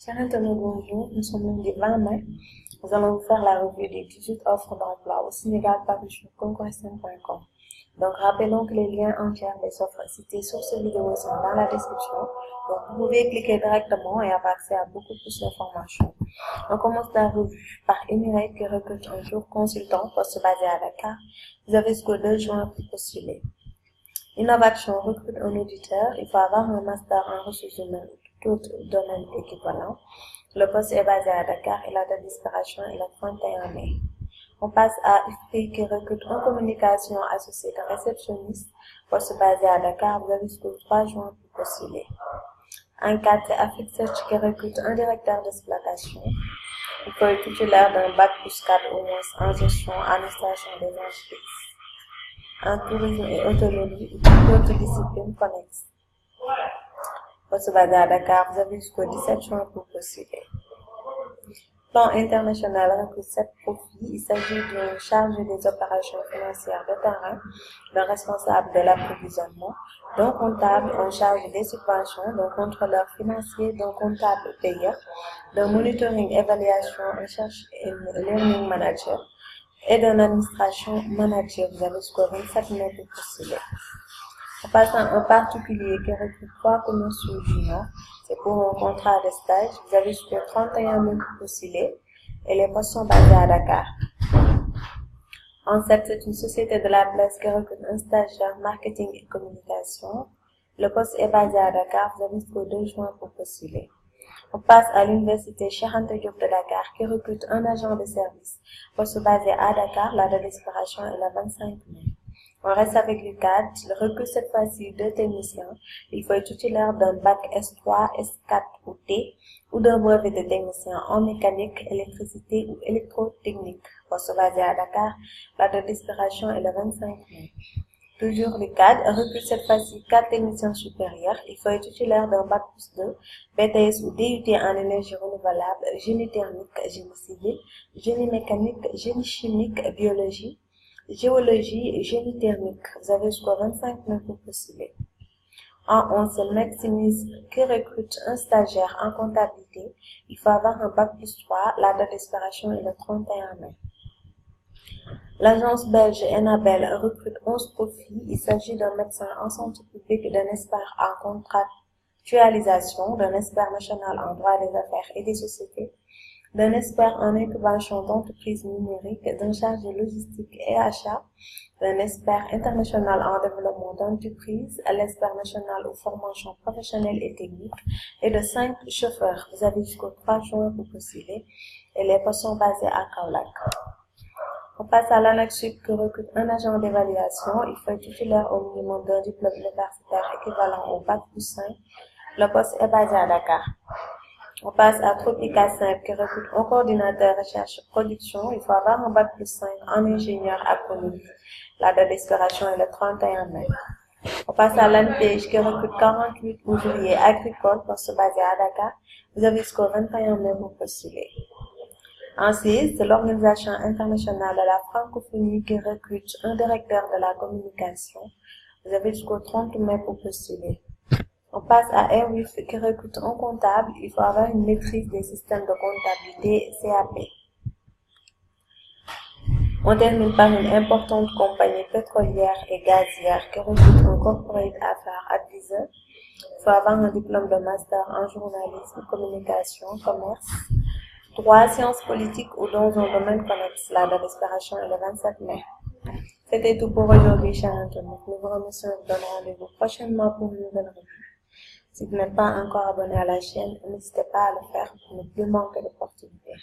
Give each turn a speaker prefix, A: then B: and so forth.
A: Chers internautes, bonjour. Nous sommes lundi 20 mai. Nous allons vous faire la revue des 18 offres d'emploi au Sénégal parues sur concours.com. Donc, rappelons que les liens entiers des offres citées sur cette vidéo sont dans la description. Donc, vous pouvez cliquer directement et avoir accès à beaucoup plus d'informations. On commence la revue par Emirates qui recrute un jour consultant poste basé à Dakar. Vous avez jusqu'au 2 juin pour postuler. Innovation recrute un auditeur. Il faut avoir un master en ressources humaines ou tout domaine équivalent. Le poste est basé à Dakar et la date d'expiration est le 31 mai. On passe à IFPRI qui recrute en communication associée de réceptionniste, poste basé à Dakar. Vous avez jusqu'au 3 juin pour postuler. En 4, c'est Afrique Search qui recrute un directeur d'exploitation. Il faut être titulaire d'un bac plus 4 au moins en gestion, administration des entreprises, en tourisme et hôtellerie ou toute autre discipline connexe. Poste basé à Dakar, vous avez jusqu'au 17 juin pour postuler. Plan international recrute 7 profils. Il s'agit d'un chargé des opérations financières de terrain, d'un responsable de l'approvisionnement, d'un comptable en charge des subventions, d'un contrôleur financier, d'un comptable payeur, d'un monitoring évaluation en charge et learning manager et d'un administration manager. Vous avez jusqu'au 27 mai pour postuler. En passant un particulier qui recrute 3 commerciaux juniors, c'est pour un contrat de stage. Vous avez jusqu'au 31 mai pour postuler et les postes sont basés à Dakar. En 7, c'est une société de la place qui recrute un stagiaire marketing et communication. Le poste est basé à Dakar. Vous avez jusqu'au 2 juin pour postuler. On passe à l'université Cheikh Anta Diop de Dakar qui recrute un agent de service. Poste basé à Dakar. La date d'expiration est le 25 mai. On reste avec l'UCAD. Il recrute cette fois-ci 2 techniciens. Il faut être titulaire d'un bac S3, S4 ou T ou d'un brevet de technicien en mécanique, électricité ou électrotechnique. Poste basé à Dakar. La date d'expiration est le 25 mai. Toujours l'UCAD recrute cette fois-ci 4 techniciens supérieurs. Il faut être titulaire d'un bac plus 2, BTS ou DUT en énergie renouvelable, génie thermique, génie civil, génie mécanique, génie chimique, biologie, géologie et génie thermique. Vous avez jusqu'au 25 mai pour postuler. En 11, c'est Maximise qui recrute un stagiaire en comptabilité. Il faut avoir un bac plus 3. La date d'expiration est le 31 mai. L'agence belge Enabel recrute 11 profils. Il s'agit d'un médecin en santé publique, d'un expert en contractualisation, d'un expert national en droit des affaires et des sociétés, d'un expert en incubation d'entreprises numériques, d'un chargé logistique et achat, d'un expert international en développement d'entreprises, à l'expert national aux formations professionnelles et techniques, et de 5 chauffeurs. Vous avez jusqu'au 3 juin pour postuler, et les postes sont basés à Kaolack. On passe à l'ANAQ-Sup qui recrute un agent d'évaluation. Il faut être titulaire au minimum d'un diplôme universitaire équivalent au bac plus 5. Le poste est basé à Dakar. On passe à Tropica 5 qui recrute un coordinateur recherche production. Il faut avoir un bac plus 5 en ingénieur agronomie. La date d'expiration est le 31 mai. On passe à l'ANPEJ qui recrute 48 ouvriers agricoles, poste basé à Dakar. Vous avez jusqu'au 21 mai pour postuler. En 6, c'est l'Organisation internationale de la francophonie qui recrute un directeur de la communication. Vous avez jusqu'au 30 mai pour postuler. On passe à Airwif qui recrute un comptable. Il faut avoir une maîtrise des systèmes de comptabilité CAP. On termine par une importante compagnie pétrolière et gazière qui recrute un corporate affaires advisor. Il faut avoir un diplôme de master en journalisme, communication, commerce, droit, sciences politiques ou dans un domaine connexe. La date d'expiration est le 27 mai. C'était tout pour aujourd'hui, chers internautes. Nous vous remercions de vous donner rendez-vous prochainement pour une nouvelle revue. Si vous n'êtes pas encore abonné à la chaîne, n'hésitez pas à le faire pour ne plus manquer d'opportunités.